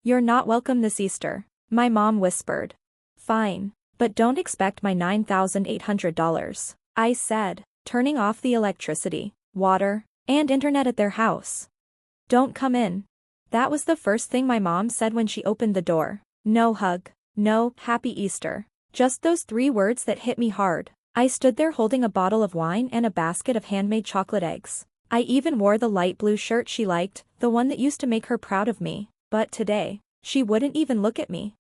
You're not welcome this Easter, my mom whispered. Fine, but don't expect my $9,800, I said, turning off the electricity, water, and internet at their house. Don't come in. That was the first thing my mom said when she opened the door. No hug, no Happy Easter. Just those 3 words that hit me hard. I stood there holding a bottle of wine and a basket of handmade chocolate eggs. I even wore the light blue shirt she liked, the one that used to make her proud of me, but today, she wouldn't even look at me.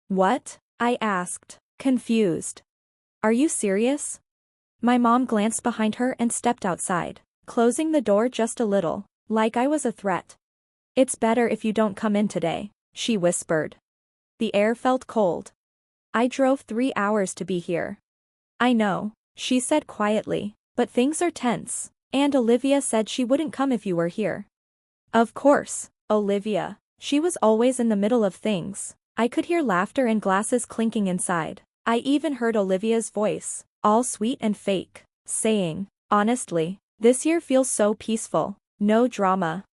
What? I asked, confused. Are you serious? My mom glanced behind her and stepped outside, closing the door just a little, like I was a threat. It's better if you don't come in today, she whispered. The air felt cold. I drove 3 hours to be here. I know, she said quietly, but things are tense, and Olivia said she wouldn't come if you were here. Of course, Olivia. She was always in the middle of things. I could hear laughter and glasses clinking inside. I even heard Olivia's voice, all sweet and fake, saying, honestly, this year feels so peaceful, no drama.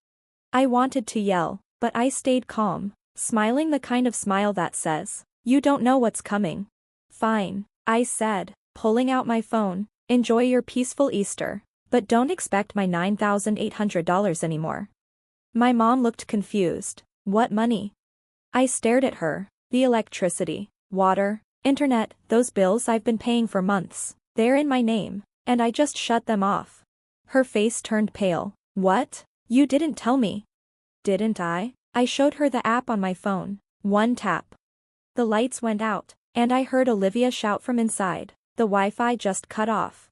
I wanted to yell, but I stayed calm, smiling the kind of smile that says, you don't know what's coming. Fine, I said, pulling out my phone, enjoy your peaceful Easter, but don't expect my $9,800 anymore. My mom looked confused. What money? I stared at her. The electricity, water, internet, those bills I've been paying for months. They're in my name, and I just shut them off. Her face turned pale. What? You didn't tell me. Didn't I? I showed her the app on my phone. 1 tap. The lights went out, and I heard Olivia shout from inside. The Wi-Fi just cut off.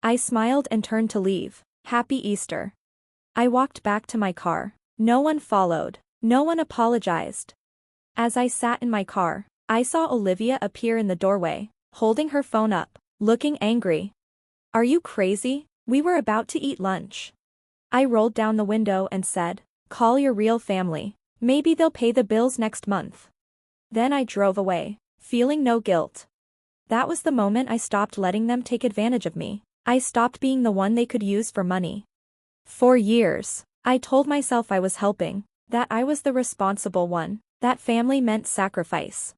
I smiled and turned to leave. Happy Easter. I walked back to my car. No one followed. No one apologized. As I sat in my car, I saw Olivia appear in the doorway, holding her phone up, looking angry. Are you crazy? We were about to eat lunch. I rolled down the window and said, call your real family. Maybe they'll pay the bills next month. Then I drove away, feeling no guilt. That was the moment I stopped letting them take advantage of me. I stopped being the one they could use for money. For years, I told myself I was helping, that I was the responsible one, that family meant sacrifice.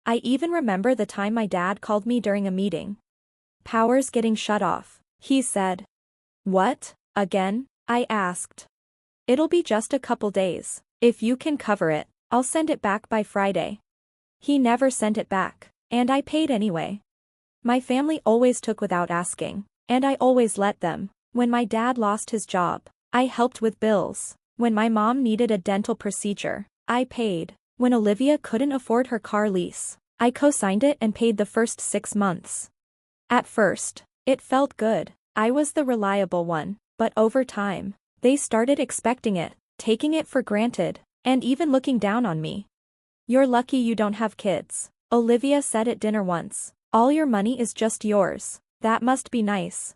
I even remember the time my dad called me during a meeting. Power's getting shut off, he said. What? Again? I asked. It'll be just a couple days. If you can cover it, I'll send it back by Friday. He never sent it back, and I paid anyway. My family always took without asking, and I always let them. When my dad lost his job, I helped with bills. When my mom needed a dental procedure, I paid. When Olivia couldn't afford her car lease, I co-signed it and paid the first 6 months. At first, it felt good. I was the reliable one, but over time, they started expecting it, taking it for granted, and even looking down on me. You're lucky you don't have kids, Olivia said at dinner once. All your money is just yours. That must be nice.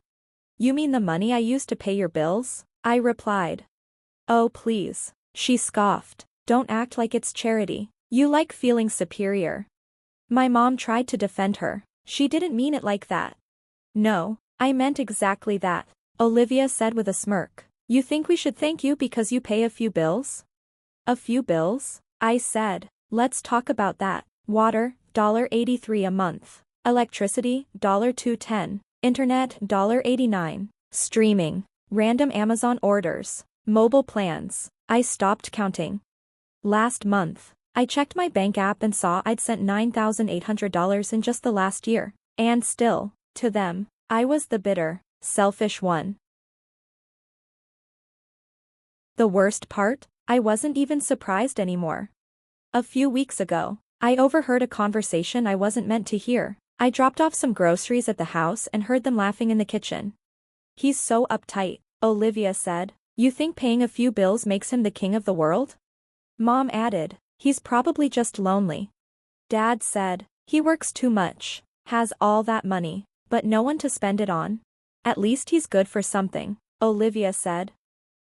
You mean the money I used to pay your bills? I replied. Oh please, she scoffed. Don't act like it's charity. You like feeling superior. My mom tried to defend her. She didn't mean it like that. No, I meant exactly that, Olivia said with a smirk. You think we should thank you because you pay a few bills? A few bills? I said. Let's talk about that. Water, $1.83 a month. Electricity, $2.10. Internet, $1.89. Streaming. Random Amazon orders. Mobile plans. I stopped counting. Last month, I checked my bank app and saw I'd sent $9,800 in just the last year. And still, to them, I was the bitter, selfish one. The worst part? I wasn't even surprised anymore. A few weeks ago, I overheard a conversation I wasn't meant to hear. I dropped off some groceries at the house and heard them laughing in the kitchen. He's so uptight, Olivia said. You think paying a few bills makes him the king of the world? Mom added, he's probably just lonely. Dad said, he works too much, has all that money, but no one to spend it on. At least he's good for something, Olivia said.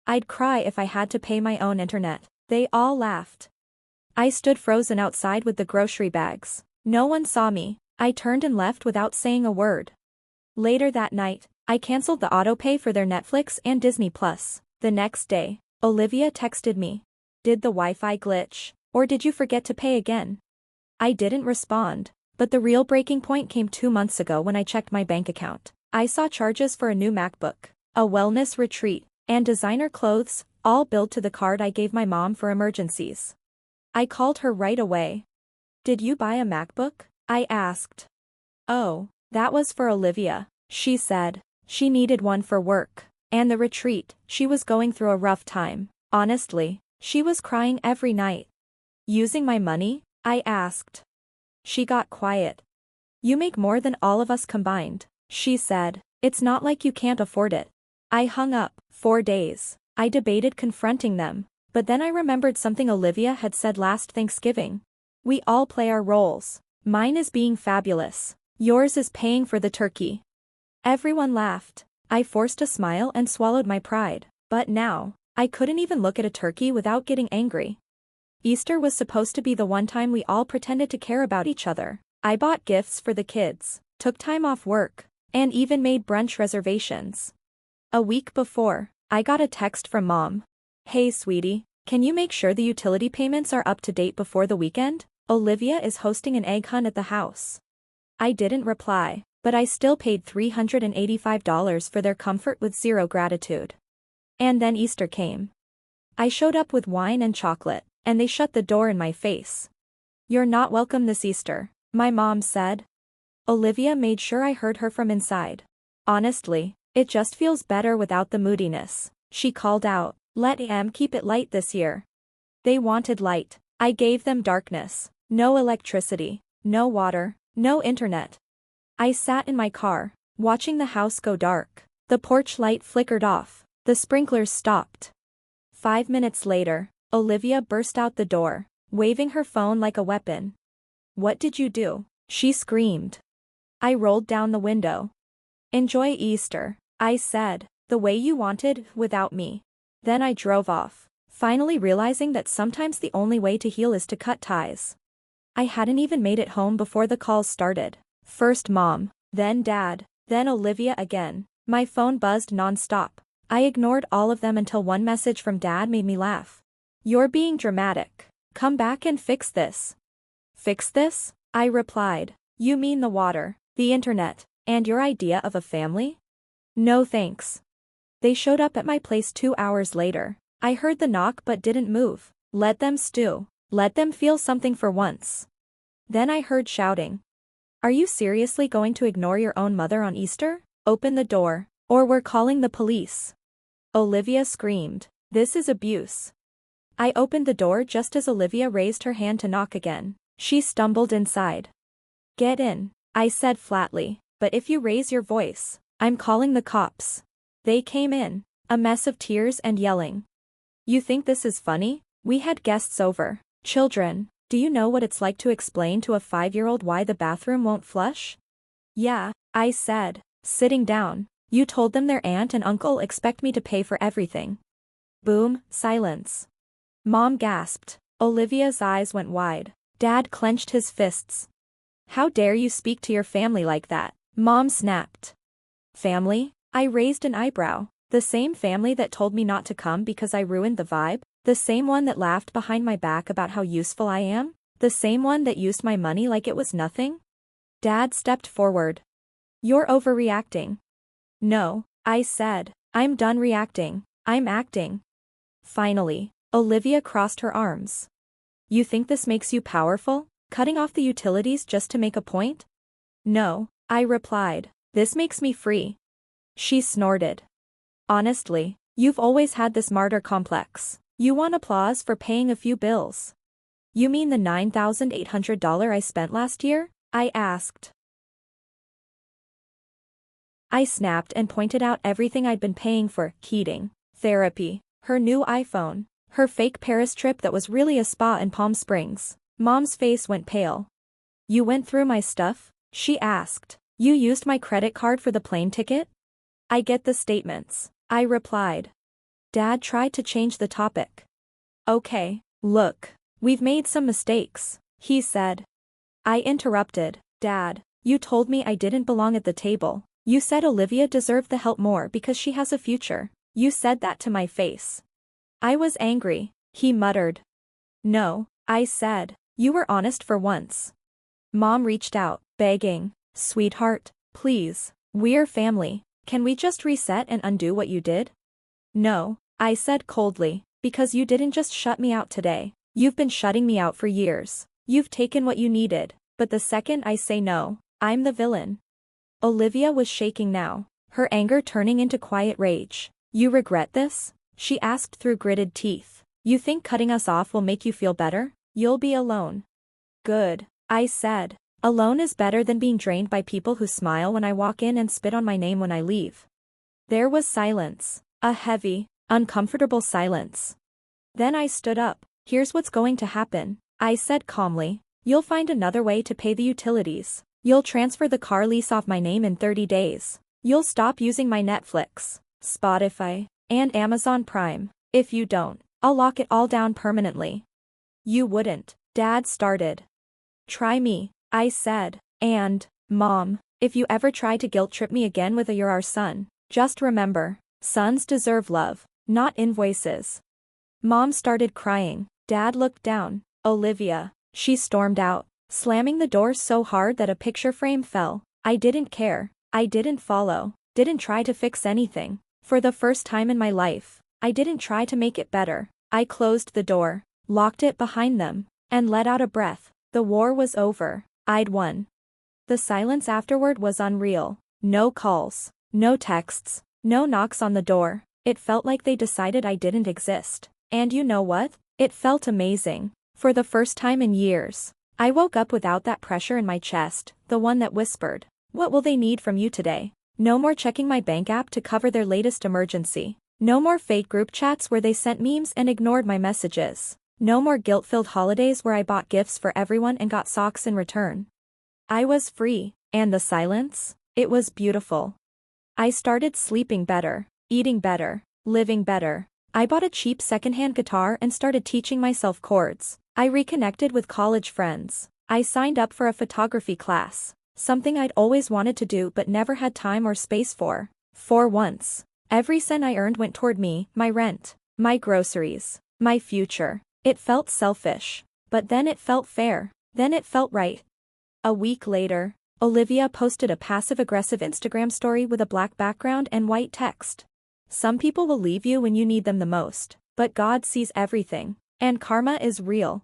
I'd cry if I had to pay my own internet. They all laughed. I stood frozen outside with the grocery bags. No one saw me. I turned and left without saying a word. Later that night, I canceled the autopay for their Netflix and Disney Plus. The next day, Olivia texted me. Did the Wi-Fi glitch? Or did you forget to pay again? I didn't respond. But the real breaking point came 2 months ago when I checked my bank account. I saw charges for a new MacBook, a wellness retreat, and designer clothes, all billed to the card I gave my mom for emergencies. I called her right away. Did you buy a MacBook? I asked. Oh, that was for Olivia, she said. She needed one for work. And the retreat, she was going through a rough time. Honestly, she was crying every night. Using my money? I asked. She got quiet. You make more than all of us combined, she said. It's not like you can't afford it. I hung up. 4 days. I debated confronting them, but then I remembered something Olivia had said last Thanksgiving. We all play our roles. Mine is being fabulous. Yours is paying for the turkey. Everyone laughed. I forced a smile and swallowed my pride. But now, I couldn't even look at a turkey without getting angry. Easter was supposed to be the one time we all pretended to care about each other. I bought gifts for the kids, took time off work, and even made brunch reservations. A week before, I got a text from Mom. Hey sweetie, can you make sure the utility payments are up to date before the weekend? Olivia is hosting an egg hunt at the house. I didn't reply, but I still paid $385 for their comfort with zero gratitude. And then Easter came. I showed up with wine and chocolate, and they shut the door in my face. You're not welcome this Easter, my mom said. Olivia made sure I heard her from inside. Honestly, it just feels better without the moodiness, she called out. Let them keep it light this year. They wanted light. I gave them darkness. No electricity, no water, no internet. I sat in my car, watching the house go dark. The porch light flickered off. The sprinklers stopped. 5 minutes later, Olivia burst out the door, waving her phone like a weapon. What did you do? She screamed. I rolled down the window. Enjoy Easter, I said, the way you wanted, without me. Then I drove off, finally realizing that sometimes the only way to heal is to cut ties. I hadn't even made it home before the calls started. First Mom, then Dad, then Olivia again. My phone buzzed non-stop. I ignored all of them until one message from Dad made me laugh. You're being dramatic. Come back and fix this. Fix this? I replied. You mean the water, the internet, and your idea of a family? No thanks. They showed up at my place 2 hours later. I heard the knock but didn't move. Let them stew. Let them feel something for once. Then I heard shouting. Are you seriously going to ignore your own mother on Easter? Open the door, or we're calling the police. Olivia screamed. This is abuse. I opened the door just as Olivia raised her hand to knock again. She stumbled inside. Get in, I said flatly, but if you raise your voice, I'm calling the cops. They came in, a mess of tears and yelling. You think this is funny? We had guests over. Children, do you know what it's like to explain to a 5-year-old why the bathroom won't flush? Yeah, I said, sitting down. You told them their aunt and uncle expect me to pay for everything. Boom, silence. Mom gasped. Olivia's eyes went wide. Dad clenched his fists. How dare you speak to your family like that? Mom snapped. Family? I raised an eyebrow. The same family that told me not to come because I ruined the vibe? The same one that laughed behind my back about how useful I am? The same one that used my money like it was nothing? Dad stepped forward. You're overreacting. No, I said. I'm done reacting. I'm acting. Finally, Olivia crossed her arms. You think this makes you powerful? Cutting off the utilities just to make a point? No, I replied. This makes me free. She snorted. Honestly, you've always had this martyr complex. You want applause for paying a few bills. You mean the $9,800 I spent last year? I asked. I snapped and pointed out everything I'd been paying for: heating, therapy, her new iPhone, her fake Paris trip that was really a spa in Palm Springs. Mom's face went pale. You went through my stuff? She asked. You used my credit card for the plane ticket? I get the statements, I replied. Dad tried to change the topic. Okay, look, we've made some mistakes, he said. I interrupted. Dad, you told me I didn't belong at the table. You said Olivia deserved the help more because she has a future. You said that to my face. I was angry, he muttered. No, I said. You were honest for once. Mom reached out, begging. Sweetheart, please. We're family. Can we just reset and undo what you did? No, I said coldly, because you didn't just shut me out today. You've been shutting me out for years. You've taken what you needed, but the second I say no, I'm the villain. Olivia was shaking now, her anger turning into quiet rage. You regret this? She asked through gritted teeth. You think cutting us off will make you feel better? You'll be alone. Good, I said. Alone is better than being drained by people who smile when I walk in and spit on my name when I leave. There was silence, a heavy, uncomfortable silence. Then I stood up. Here's what's going to happen, I said calmly. You'll find another way to pay the utilities. You'll transfer the car lease off my name in 30 days. You'll stop using my Netflix, Spotify, and Amazon Prime. If you don't, I'll lock it all down permanently. You wouldn't, Dad started. Try me, I said. And, Mom, if you ever try to guilt trip me again with a "you're our son," just remember, sons deserve love, not invoices. Mom started crying. Dad looked down. Olivia. She stormed out, slamming the door so hard that a picture frame fell. I didn't care. I didn't follow. Didn't try to fix anything. For the first time in my life, I didn't try to make it better. I closed the door, locked it behind them, and let out a breath. The war was over. I'd won. The silence afterward was unreal. No calls, no texts, no knocks on the door. It felt like they decided I didn't exist. And you know what? It felt amazing. For the first time in years, I woke up without that pressure in my chest, the one that whispered, "What will they need from you today?" No more checking my bank app to cover their latest emergency. No more fake group chats where they sent memes and ignored my messages. No more guilt-filled holidays where I bought gifts for everyone and got socks in return. I was free, and the silence? It was beautiful. I started sleeping better, eating better, living better. I bought a cheap secondhand guitar and started teaching myself chords. I reconnected with college friends. I signed up for a photography class, something I'd always wanted to do but never had time or space for. For once, every cent I earned went toward me, my rent, my groceries, my future. It felt selfish, but then it felt fair. Then it felt right. A week later, Olivia posted a passive-aggressive Instagram story with a black background and white text. Some people will leave you when you need them the most, but God sees everything, and karma is real.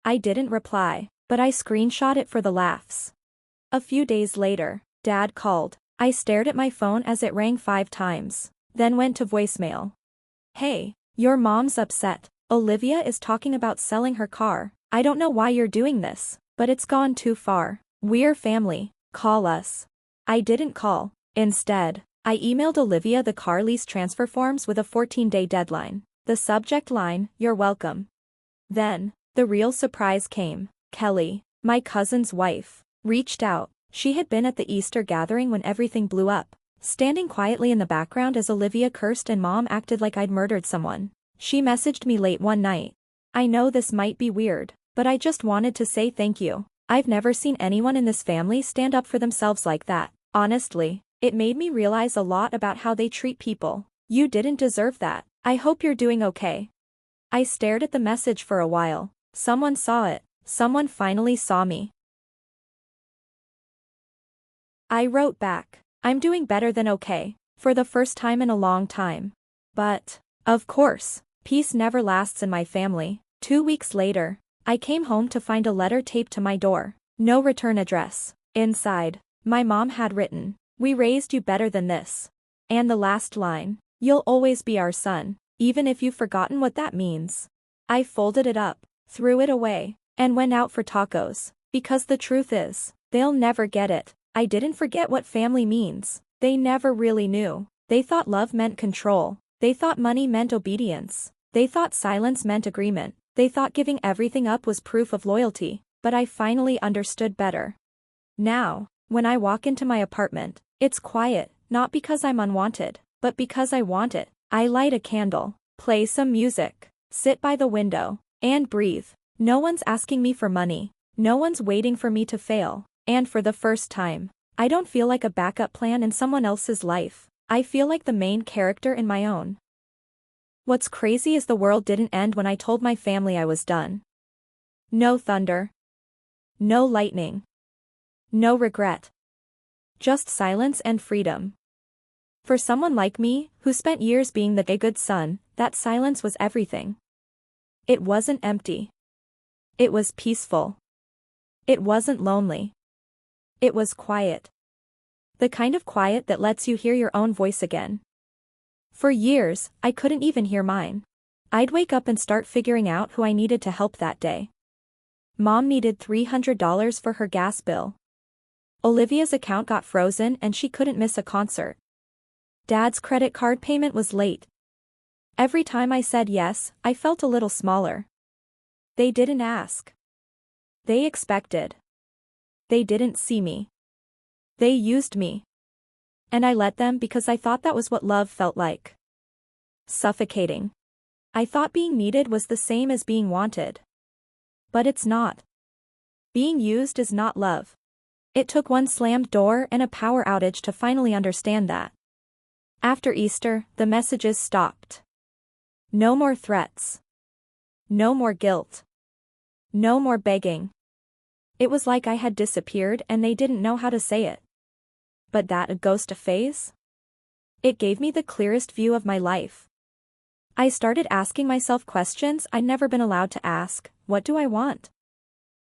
I didn't reply, but I screenshot it for the laughs. A few days later, Dad called. I stared at my phone as it rang 5 times, then went to voicemail. Hey, your mom's upset. Olivia is talking about selling her car. I don't know why you're doing this, but it's gone too far. We're family. Call us. I didn't call. Instead, I emailed Olivia the car lease transfer forms with a 14-day deadline. The subject line, "You're welcome." Then, the real surprise came. Kelly, my cousin's wife, reached out. She had been at the Easter gathering when everything blew up, standing quietly in the background as Olivia cursed and Mom acted like I'd murdered someone. She messaged me late one night. I know this might be weird, but I just wanted to say thank you. I've never seen anyone in this family stand up for themselves like that. Honestly, it made me realize a lot about how they treat people. You didn't deserve that. I hope you're doing okay. I stared at the message for a while. Someone saw it. Someone finally saw me. I wrote back. I'm doing better than okay, for the first time in a long time. But, of course, peace never lasts in my family. 2 weeks later, I came home to find a letter taped to my door. No return address. Inside, my mom had written, "We raised you better than this." And the last line, "You'll always be our son, even if you've forgotten what that means." I folded it up, threw it away, and went out for tacos, because the truth is, they'll never get it. I didn't forget what family means. They never really knew. They thought love meant control. They thought money meant obedience. They thought silence meant agreement. They thought giving everything up was proof of loyalty, but I finally understood better. Now, when I walk into my apartment, it's quiet, not because I'm unwanted, but because I want it. I light a candle, play some music, sit by the window, and breathe. No one's asking me for money. No one's waiting for me to fail. And for the first time, I don't feel like a backup plan in someone else's life. I feel like the main character in my own. What's crazy is the world didn't end when I told my family I was done. No thunder. No lightning. No regret. Just silence and freedom. For someone like me, who spent years being the good son, that silence was everything. It wasn't empty. It was peaceful. It wasn't lonely. It was quiet. The kind of quiet that lets you hear your own voice again. For years, I couldn't even hear mine. I'd wake up and start figuring out who I needed to help that day. Mom needed $300 for her gas bill. Olivia's account got frozen and she couldn't miss a concert. Dad's credit card payment was late. Every time I said yes, I felt a little smaller. They didn't ask. They expected. They didn't see me. They used me. And I let them because I thought that was what love felt like. Suffocating. I thought being needed was the same as being wanted. But it's not. Being used is not love. It took one slammed door and a power outage to finally understand that. After Easter, the messages stopped. No more threats. No more guilt. No more begging. It was like I had disappeared and they didn't know how to say it. But that a ghost phase? It gave me the clearest view of my life. I started asking myself questions I'd never been allowed to ask. What do I want?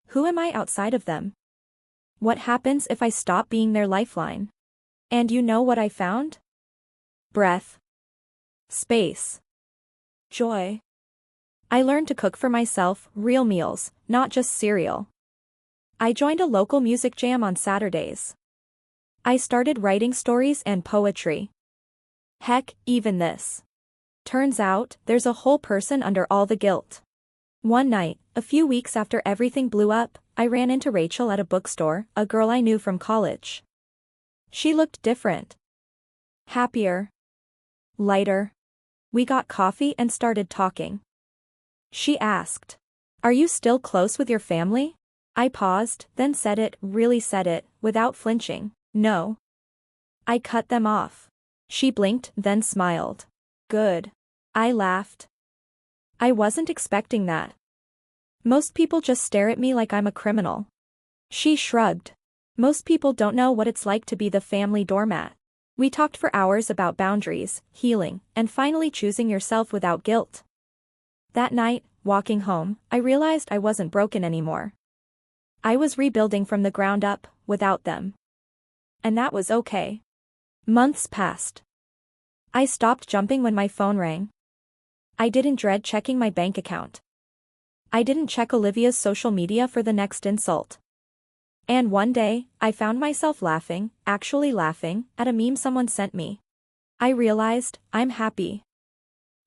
Who am I outside of them? What happens if I stop being their lifeline? And you know what I found? Breath. Space. Joy. I learned to cook for myself, real meals, not just cereal. I joined a local music jam on Saturdays. I started writing stories and poetry. Heck, even this. Turns out, there's a whole person under all the guilt. One night, a few weeks after everything blew up, I ran into Rachel at a bookstore, a girl I knew from college. She looked different. Happier. Lighter. We got coffee and started talking. She asked, "Are you still close with your family?" I paused, then really said it, without flinching. No. I cut them off. She blinked, then smiled. Good. I laughed. I wasn't expecting that. Most people just stare at me like I'm a criminal. She shrugged. Most people don't know what it's like to be the family doormat. We talked for hours about boundaries, healing, and finally choosing yourself without guilt. That night, walking home, I realized I wasn't broken anymore. I was rebuilding from the ground up, without them. And that was okay. Months passed. I stopped jumping when my phone rang. I didn't dread checking my bank account. I didn't check Olivia's social media for the next insult. And one day, I found myself laughing, actually laughing, at a meme someone sent me. I realized, I'm happy.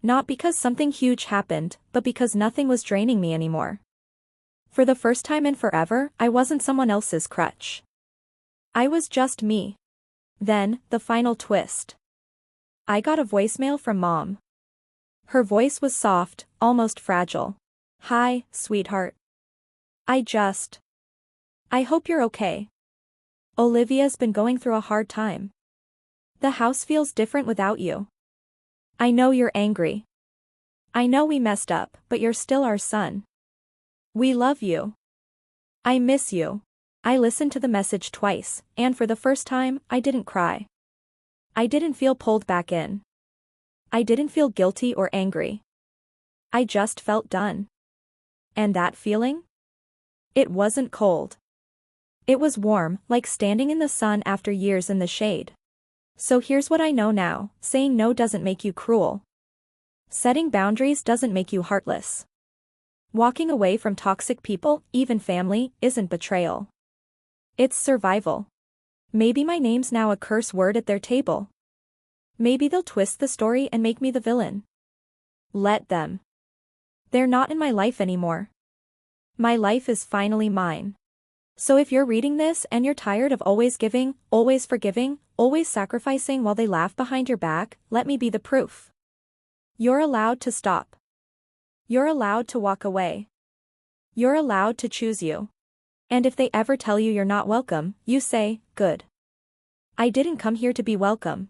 Not because something huge happened, but because nothing was draining me anymore. For the first time in forever, I wasn't someone else's crutch. I was just me. Then, the final twist. I got a voicemail from Mom. Her voice was soft, almost fragile. "Hi, sweetheart. I hope you're okay. Olivia's been going through a hard time. The house feels different without you. I know you're angry. I know we messed up, but you're still our son. We love you. I miss you." I listened to the message twice, and for the first time, I didn't cry. I didn't feel pulled back in. I didn't feel guilty or angry. I just felt done. And that feeling? It wasn't cold. It was warm, like standing in the sun after years in the shade. So here's what I know now: saying no doesn't make you cruel. Setting boundaries doesn't make you heartless. Walking away from toxic people, even family, isn't betrayal. It's survival. Maybe my name's now a curse word at their table. Maybe they'll twist the story and make me the villain. Let them. They're not in my life anymore. My life is finally mine. So if you're reading this and you're tired of always giving, always forgiving, always sacrificing while they laugh behind your back, let me be the proof. You're allowed to stop. You're allowed to walk away. You're allowed to choose you. And if they ever tell you you're not welcome, you say, "Good. I didn't come here to be welcome.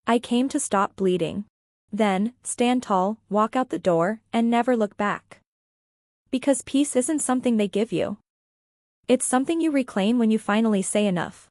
I came to stop bleeding." Then, stand tall, walk out the door, and never look back. Because peace isn't something they give you. It's something you reclaim when you finally say enough.